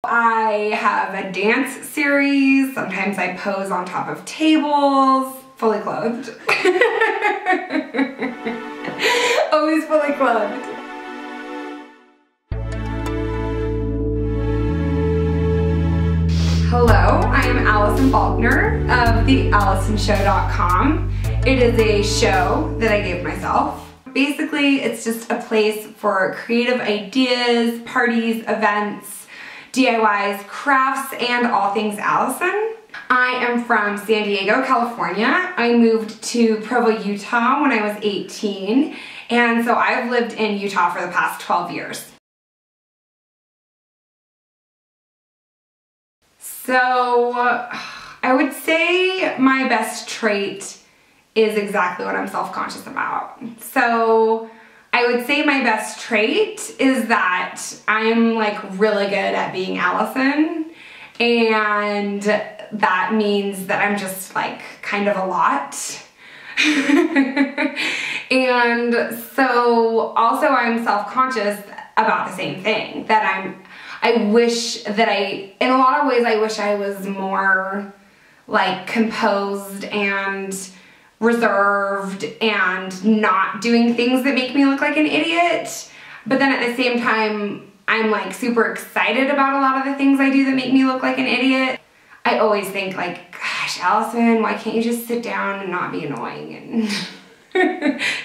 I have a dance series. Sometimes I pose on top of tables, fully clothed. Always fully clothed. Hello, I am Alison Faulkner of thealisonshow.com. It is a show that I gave myself. Basically, it's just a place for creative ideas, parties, events, DIYs, crafts, and all things Alison. I am from San Diego, California. I moved to Provo, Utah when I was 18, and so I've lived in Utah for the past 12 years. So I would say my best trait is exactly what I'm self-conscious about. So I would say my best trait is that I'm like really good at being Alison, and that means that I'm just like kind of a lot. And so also I'm self-conscious about the same thing, that I wish that in a lot of ways I wish I was more like composed and reserved and not doing things that make me look like an idiot. But then at the same time, I'm like super excited about a lot of the things I do that make me look like an idiot. I always think like, gosh, Alison, why can't you just sit down and not be annoying and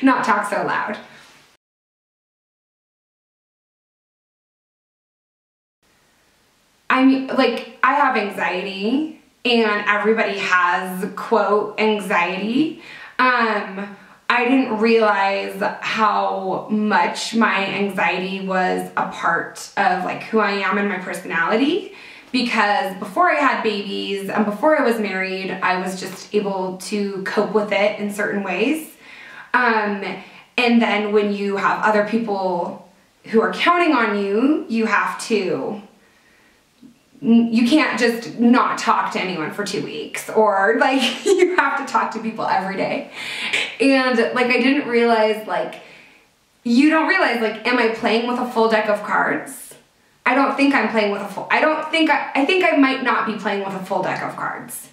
not talk so loud? I mean, like, I have anxiety, and everybody has, quote, anxiety. I didn't realize how much my anxiety was a part of like who I am and my personality, because before I had babies and before I was married, I was just able to cope with it in certain ways. And then when you have other people who are counting on you, you can't just not talk to anyone for 2 weeks, or like you have to talk to people every day. And like I didn't realize, like, you don't realize, like, am I playing with a full deck of cards? I don't think I'm playing with a full, I think I might not be playing with a full deck of cards.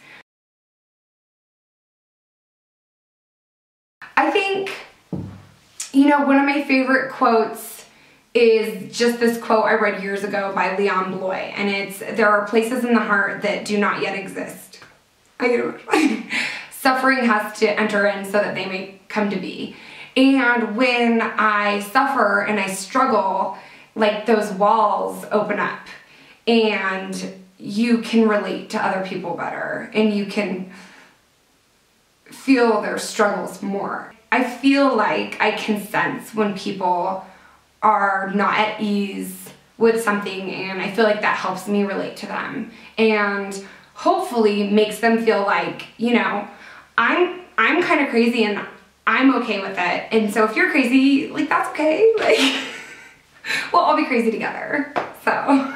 I think, you know, one of my favorite quotes is just this quote I read years ago by Leon Bloy, and it's, there are places in the heart that do not yet exist. Suffering has to enter in so that they may come to be. And when I suffer and I struggle, like, those walls open up and you can relate to other people better and you can feel their struggles more. I feel like I can sense when people are not at ease with something, and I feel like that helps me relate to them and hopefully makes them feel like, you know, I'm kind of crazy and I'm okay with it, and so if you're crazy, like, that's okay, like we'll all be crazy together. So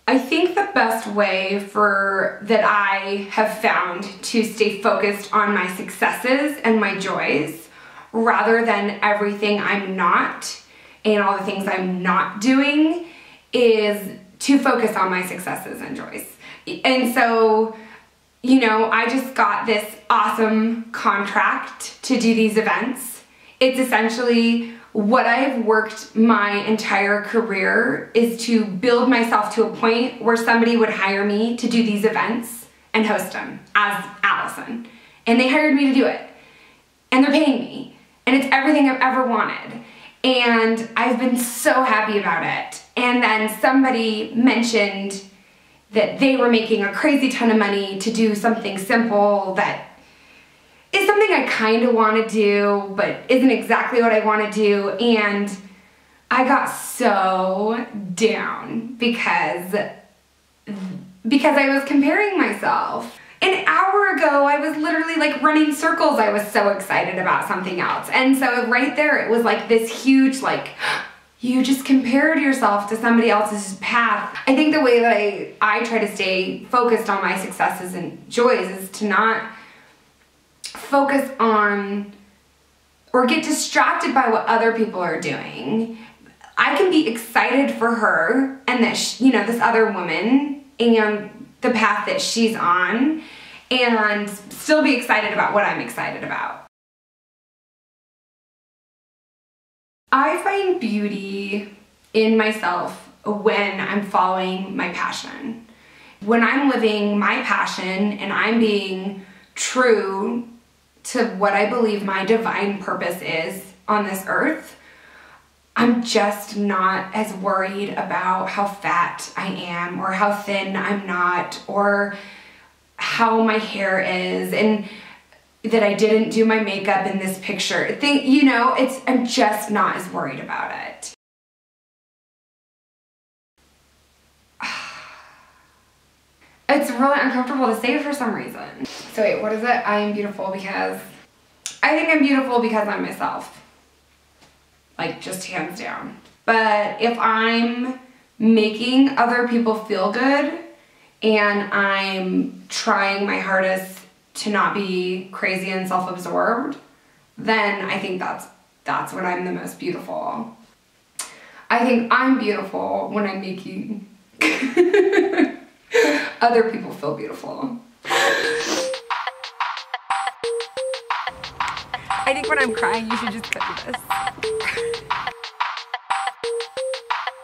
I think the best way that I have found to stay focused on my successes and my joys, rather than everything I'm not and all the things I'm not doing, is to focus on my successes and joys. And so, you know, I just got this awesome contract to do these events. It's essentially what I've worked my entire career, is to build myself to a point where somebody would hire me to do these events and host them as Alison. And they hired me to do it. And they're paying me. And it's everything I've ever wanted. And I've been so happy about it. And then somebody mentioned that they were making a crazy ton of money to do something simple that is something I kind of want to do, but isn't exactly what I want to do. And I got so down because I was comparing myself. An hour ago, I was literally like running circles. I was so excited about something else. And so right there, it was like this huge, like, you just compared yourself to somebody else's path. I think the way that I try to stay focused on my successes and joys is to not focus on or get distracted by what other people are doing. I can be excited for her and that, you know, this other woman and the path that she's on, and still be excited about what I'm excited about. I find beauty in myself when I'm following my passion. When I'm living my passion and I'm being true to what I believe my divine purpose is on this earth, I'm just not as worried about how fat I am or how thin I'm not or how my hair is and that I didn't do my makeup in this picture. You know, I'm just not as worried about it. It's really uncomfortable to say for some reason. So wait, what is it? I am beautiful because... I think I'm beautiful because I'm myself. Like, just hands down. But if I'm making other people feel good and I'm trying my hardest to not be crazy and self-absorbed, then I think that's when I'm the most beautiful. I think I'm beautiful when I'm making other people feel beautiful. I think when I'm crying, you should just cut this.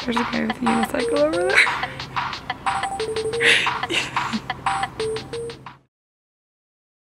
There's a guy with a unicycle over there.